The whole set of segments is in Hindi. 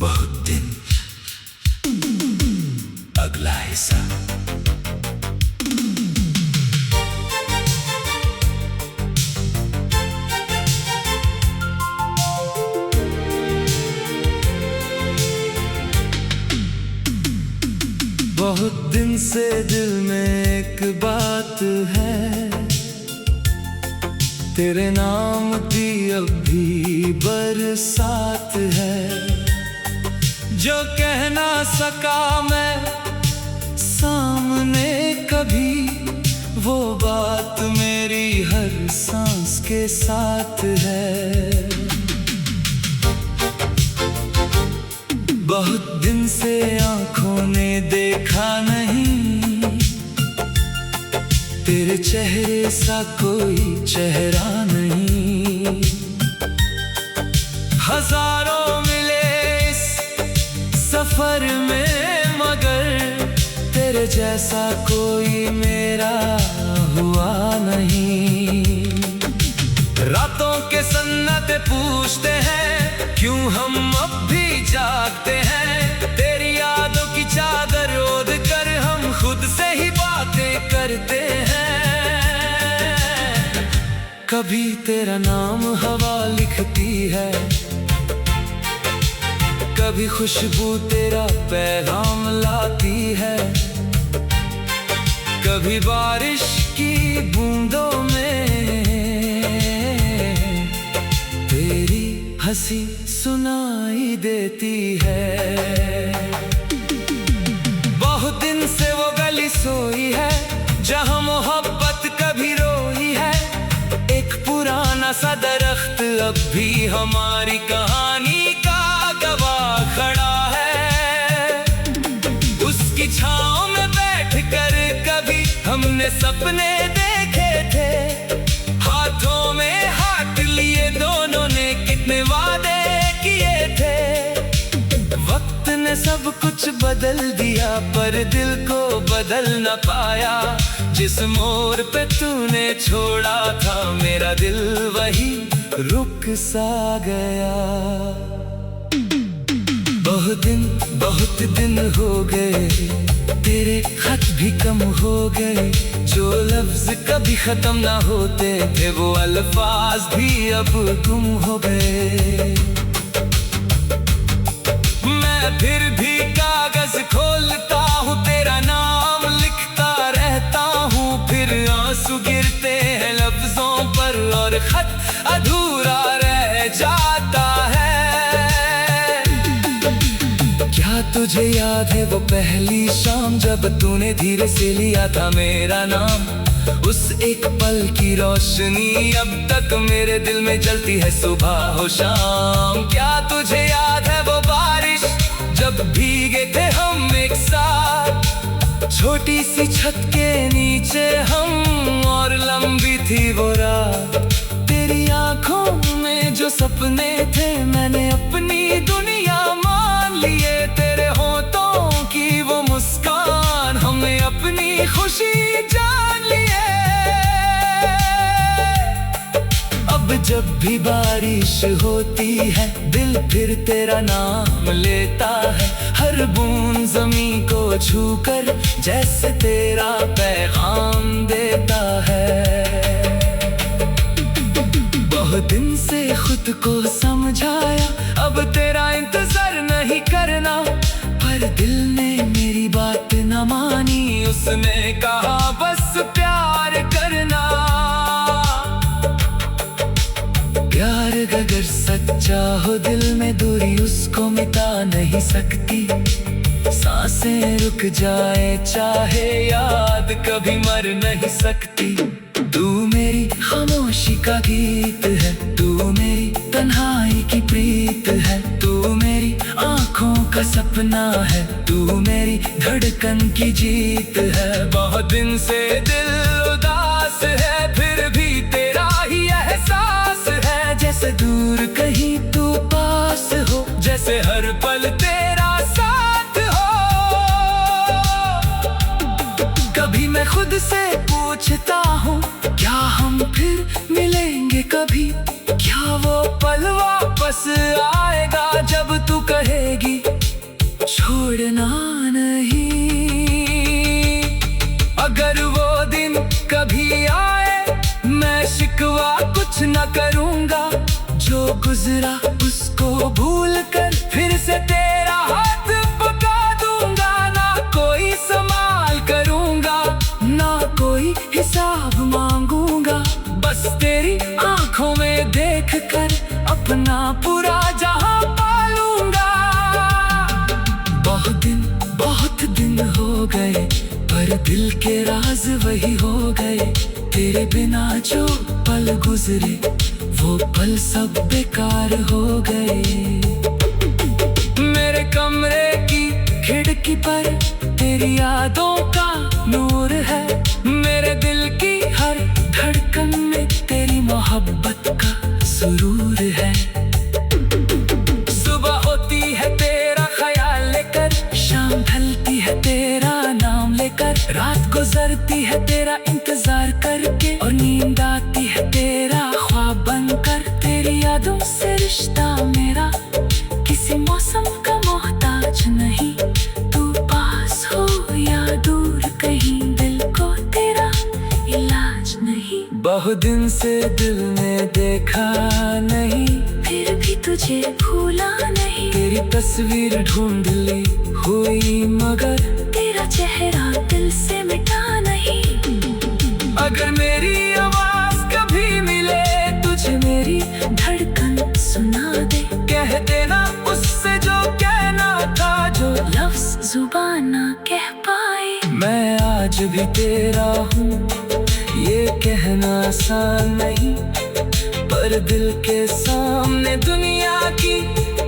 बहुत दिन अगला हिस्सा। बहुत दिन से दिल में एक बात है, तेरे नाम की अब भी बरसात है। जो कह ना सका मैं सामने कभी, वो बात मेरी हर सांस के साथ है। बहुत दिन से आंखों ने देखा नहीं, तेरे चेहरे सा कोई चेहरा नहीं। हजारों मिले इस सफर में, मगर तेरे जैसा कोई मेरा हुआ नहीं। रातों के सन्नाटे पूछते हैं, क्यों हम अब भी जागते हैं। तेरी यादों की चादर ओढ़ कर हम खुद से ही बातें करते हैं। कभी तेरा नाम हवा लिखती है, कभी खुशबू तेरा पैगाम लाती है। कभी बारिश की बूंदों में तेरी हंसी सुनाई देती है। बहुत दिन से वो गली सोई है, जहां मोहब्बत कभी रोई है। एक पुराना सा दरख्त अब भी हमारी कहानी का गवाह खड़ा है। उसकी छांव में बैठकर कभी हमने सपने देखे थे। हाथों में हाथ लिए दोनों ने कितने वादे किए थे। वक्त ने सब कुछ बदल दिया, पर दिल को बदल न पाया। जिस मोड़ पे तूने छोड़ा था मेरा दिल, वही रुक सा गया। बहुत दिन हो गए, तेरे खत भी कम हो गए। जो लफ्ज कभी खत्म ना होते थे, वो अल्फाज भी अब गुम हो गए। मैं फिर भी कागज खोलता हूँ, तेरा नाम लिखता रहता हूँ। फिर आंसू गिरते हैं लफ्जों पर और खत अधूरा रह जाता है। क्या तुझे याद है वो पहली शाम, जब तूने धीरे से लिया था मेरा नाम। उस एक पल की रोशनी अब तक मेरे दिल में जलती है सुबह हो शाम। क्या तुझे याद है वो बारिश, जब भीगे थे हम एक साथ। छोटी सी छत के नीचे हम, और लंबी थी वो रात। तेरी आंखों में जो सपने थे, मैंने अपनी दुनिया मान लिए। तेरे होठों की वो मुस्कान, हमने अपनी खुशी जान लिए। अब जब भी बारिश होती है, दिल फिर तेरा नाम लेता है। हर बूंद ज़मीं को छूकर जैसे तेरा पैगाम देता है। बहुत दिन से खुद को समझाया, अब तेरा इंतजार नहीं करना। पर दिल ने मेरी बात न मानी, उसने कहा बस प्यार करना। प्यार अगर सच्चा हो, दिल में दूरी उसको मिटा नहीं सकती। सांसें रुक जाए चाहे, याद कभी मर नहीं सकती। तू मेरी खामोशी का गीत है, तू मेरी तन्हाई की प्रीत है। तू मेरी आंखों का सपना है, तू मेरी धड़कन की जीत है। बहुत दिन से दिल उदास है, फिर भी तेरा ही एहसास है। जैसे दूर कहीं तू पास हो, जैसे हर पल तेरा साथ हो। कभी मैं खुद से पूछता हूँ, क्या हम फिर मिलेंगे कभी? क्या वो पल वापस आएगा जब तू कहेगी छोड़ना नहीं। अगर वो दिन कभी आए मैं शिकवा कुछ न करूँगा, जो गुजरा उसको भूल कर फिर से तेरा हाथ पका दूंगा। ना कोई संभाल करूँगा, ना कोई हिसाब मांगूंगा, बस तेरी आंखों में देख कर अपना पूरा जहां पालूंगा। बहुत दिन हो गए पर दिल के राज वही हो गए। तेरे बिना जो पल गुजरे वो पल सब बेकार हो गए। मेरे कमरे की खिड़की पर तेरी यादों का नूर है। मेरे दिल की हर धड़कन में तेरी मोहब्बत का सुरूर है। सुबह होती है तेरा ख्याल लेकर, शाम ढलती है तेरा नाम लेकर, रात गुजरती है तेरा इंतजार करके, और नींद आती है तेरा ख्वाब बनकर। तेरी यादों से रिश्ता मेरा किसी मौसम का मोहताज नहीं। तू पास हो या दूर कहीं, दिल को तेरा इलाज नहीं। बहुत दिन से दिल ने देखा नहीं, फिर भी तुझे भूला नहीं। तेरी तस्वीर ढूंढ ली हुई मगर तेरा चेहरा दिल से मिटा नहीं। अगर मेरी आवाज कभी मिले तुझे, मेरी धड़कन सुना दे। कह देना उससे जो कहना था, जो लफ्ज जुबान ना कह पाए। मैं आज भी तेरा हूँ ये कहना आसान नहीं, पर दिल के सामने दुनिया की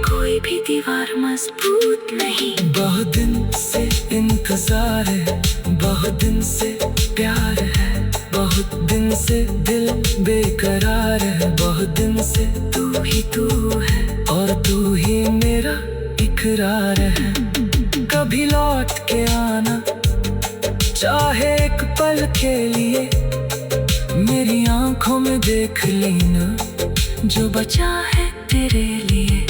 कोई भी दीवार मजबूत नहीं। बहुत दिन से इंतजार है, बहुत दिन से प्यार है, बहुत दिन से दिल बेकरार है। बहुत दिन से तू ही तू है और तू ही मेरा इकरार है। कभी लौट के आना चाहे एक पल के लिए, मेरी आंखों में देख लेना जो बचा है तेरे लिए।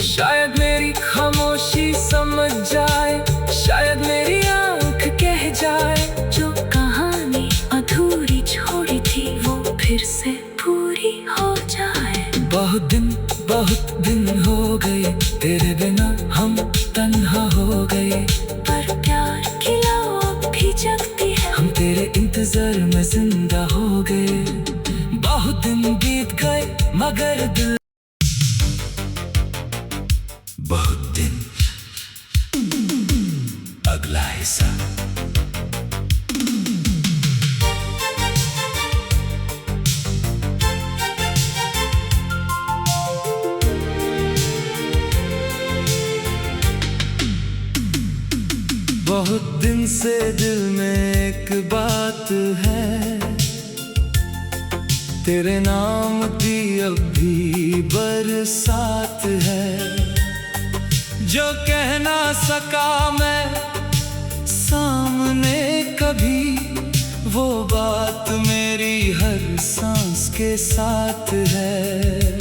शायद मेरी खामोशी समझ जाए, शायद मेरी आंख कह जाए, जो कहानी अधूरी छोड़ी थी वो फिर से पूरी हो जाए। बहुत दिन हो गए तेरे बिना हम तन्हा हो गए, पर प्यार की लौ अब भी जगती है। हम तेरे इंतजार में जिंदा हो गए। बहुत दिन बीत गए मगर दिल बहुत दिन। अगला हिस्सा। बहुत दिन से दिल में एक बात है, तेरे नाम की अब भी बरसात है। जो कह ना सका मैं सामने कभी, वो बात मेरी हर सांस के साथ है।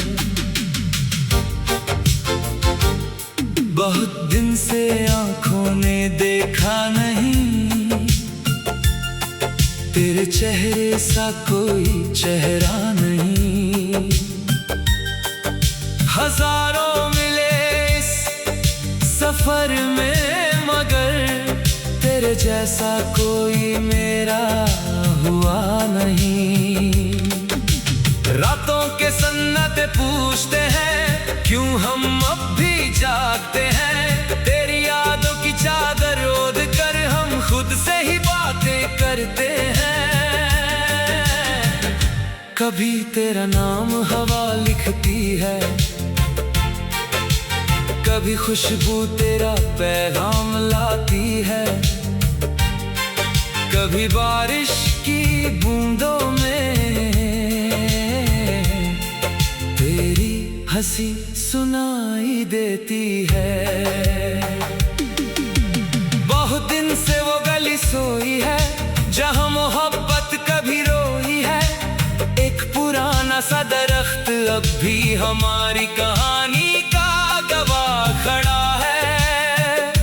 बहुत दिन से आंखों ने देखा नहीं, तेरे चेहरे सा कोई चेहरा नहीं। हजारों मिले इस सफर में मगर तेरे जैसा कोई मेरा हुआ नहीं। रातों के सन्नाटे पूछते हैं क्यों हम अब भी जागते हैं। तेरी यादों की चादर ओढ़ कर हम खुद से ही बातें करते हैं। कभी तेरा नाम हवा लिखती है, कभी खुशबू तेरा पैगाम लाती है, कभी बारिश की बूंदों में तेरी हंसी सुनाई देती है। बहुत दिन से वो गली सोई है जहां मोहब्बत कभी रोई है। एक पुराना सा दरख्त अब भी हमारी कहानी का गवाह खड़ा है।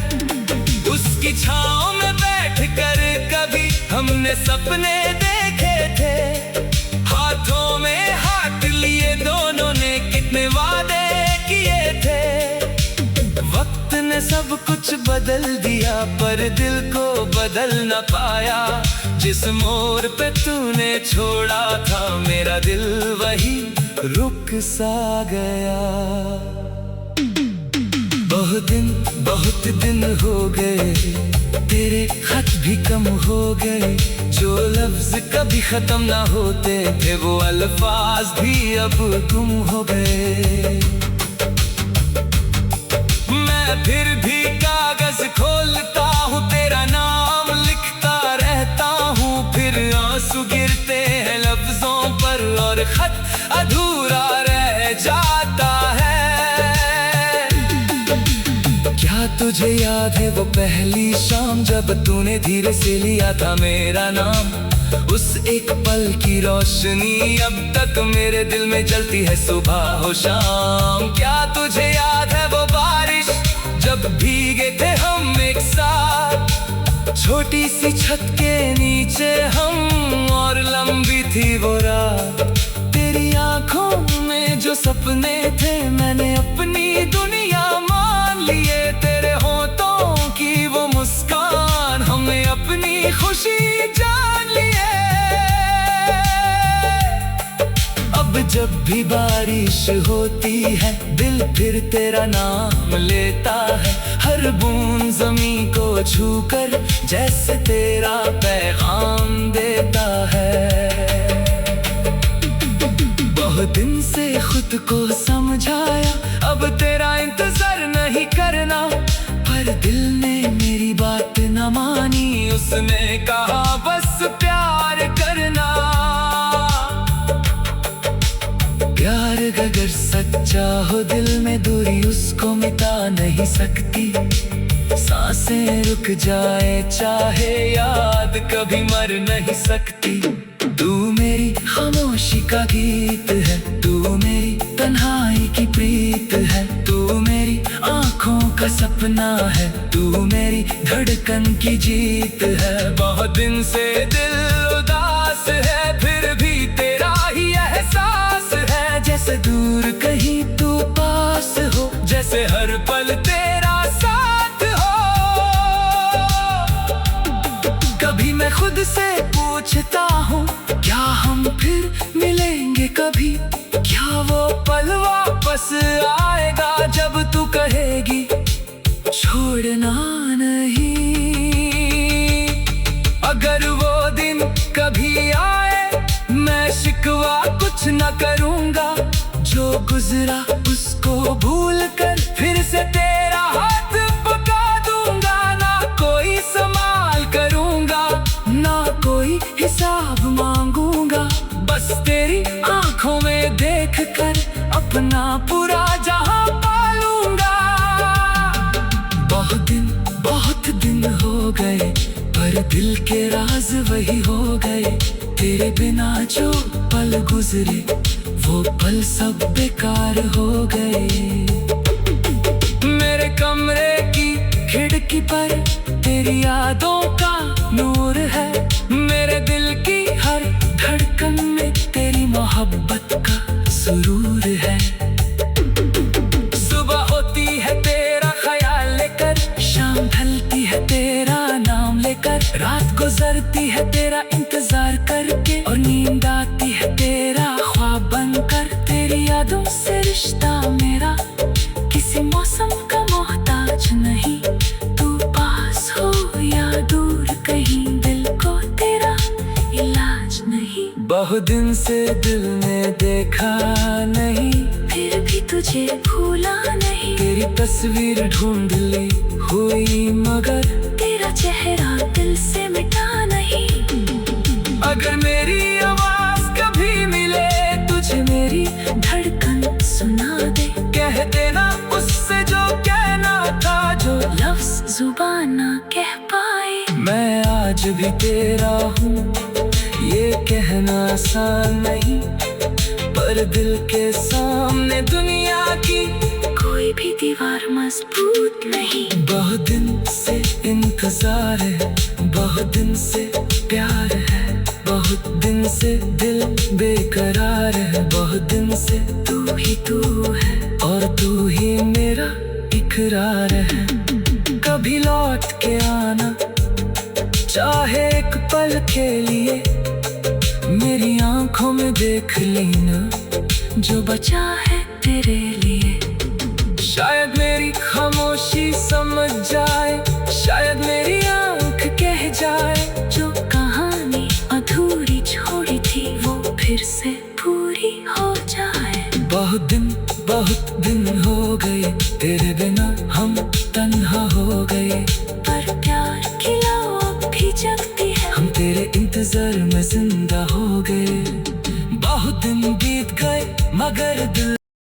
इतने वादे किए थे। वक्त ने सब कुछ बदल दिया पर दिल को बदल न पाया। जिस मोड़ पे तूने छोड़ा था मेरा दिल वही रुक सा गया। बहुत दिन हो गए, तेरे खत भी कम हो गए। जो लफ्ज कभी खत्म ना होते थे वो अल्फाज भी अब गुम हो गए। मैं फिर भी कागज खोलता हूँ, तेरा नाम लिखता रहता हूँ। फिर आंसू गिरते हैं लफ्जों पर और खत अधूरा रह जाता है। क्या तुझे याद है वो पहली शाम जब तूने धीरे से लिया था मेरा नाम? उस एक पल की रोशनी अब तक मेरे दिल में जलती है सुबह हो शाम। क्या तुझे याद है वो बारिश जब भीगे थे हम एक साथ? छोटी सी छत के नीचे हम और लंबी थी वो रात। तेरी आंखों में जो सपने थे मैंने अपनी दुनिया मान लिए। तेरे होठों की वो मुस्कान हमने अपनी खुशी जान लिए। अब जब भी बारिश होती है दिल फिर तेरा नाम लेता है। हर बूंद ज़मीं को छूकर जैसे तेरा पैगाम देता है। बहुत दिन से खुद को समझाया अब तेरा इंतजार नहीं करना, पर दिल ने मेरी बात न मानी। उसने कहा बस प्यार करना। प्यार अगर सच्चा हो दिल में दूरी उसको मिटा नहीं सकती। सांसें रुक जाए चाहे याद कभी मर नहीं सकती। तू मेरी खामोशी का गीत है, तू मेरी तन्हाई की प्रीत है। तू मेरी आंखों का सपना है, तू मेरी धड़कन की जीत है। बहुत दिन से दिल उदास है फिर भी तेरा ही एहसास है। जैसे दूर कहीं तू पास हो, जैसे हर पल तेरा साथ हो। कभी मैं खुद से पूछता हूँ क्या हम फिर मिलेंगे कभी? क्या वो पल वापस आएगा जब तू कहेगी छोड़ना नहीं? अगर वो दिन कभी आए मैं शिकवा कुछ न करूँगा। जो गुजरा उसको भूल कर फिर से तेरा हाथ पका दूंगा। ना कोई संभाल करूँगा ना कोई हिसाब मांगूंगा। बस तेरी आंखों में देख कर अपना पूरा जहां पालूंगा। बहुत दिन हो गए पर दिल के राज वही हो गए। तेरे बिना जो पल गुजरे वो पल सब बेकार हो गए। मेरे कमरे की खिड़की पर तेरी यादों का नूर है। मेरे दिल की हर धड़कन में तेरी मोहब्बत का सुरूर है। सुबह होती है तेरा ख्याल लेकर, शाम ढलती है तेरा नाम लेकर। रात गुजरती है तेरा इंतजार करके और नींद आती है तेरा ख्वाब बनकर। तेरी यादों से रिश्ता मेरा किसी मौसम का मोहताज नहीं। तू पास हो या दूर कहीं दिल को तेरा इलाज नहीं। बहुत दिन से दिल ने देखा नहीं फिर भी तुझे भूला नहीं। तेरी तस्वीर ढूंढ ली हुई मगर तेरा चेहरा दिल से मिटा नहीं। अगर मेरी आवाज कभी मिले तुझे मेरी धड़कन सुना दे। कह देना उससे जो कहना था जो लफ्ज जुबान ना कह पाए। मैं आज भी तेरा हूँ ये कहना आसान नहीं, पर दिल के सामने दुनिया की कोई भी दीवार मजबूत नहीं। बहुत दिन से इंतजार है, बहुत दिन से प्यार है। बहुत दिन से दिल बेकरार है, बहुत दिन से तू ही तू तू है और तू ही मेरा इकरार है। कभी लौट के आना चाहे एक पल के लिए, मेरी आंखों में देख लेना जो बचा है तेरे लिए। शायद मेरी खामोशी समझ जाए, शायद मेरी आंख कह जाए, जो कहानी अधूरी छोड़ी थी वो फिर से पूरी हो जाए। बहुत दिन हो गए तेरे बिना हम तन्हा हो गए, पर प्यार की लौ अब भी जगती है, हम तेरे इंतजार में जिंदा हो गए। बहुत दिन बीत गए मगर दिल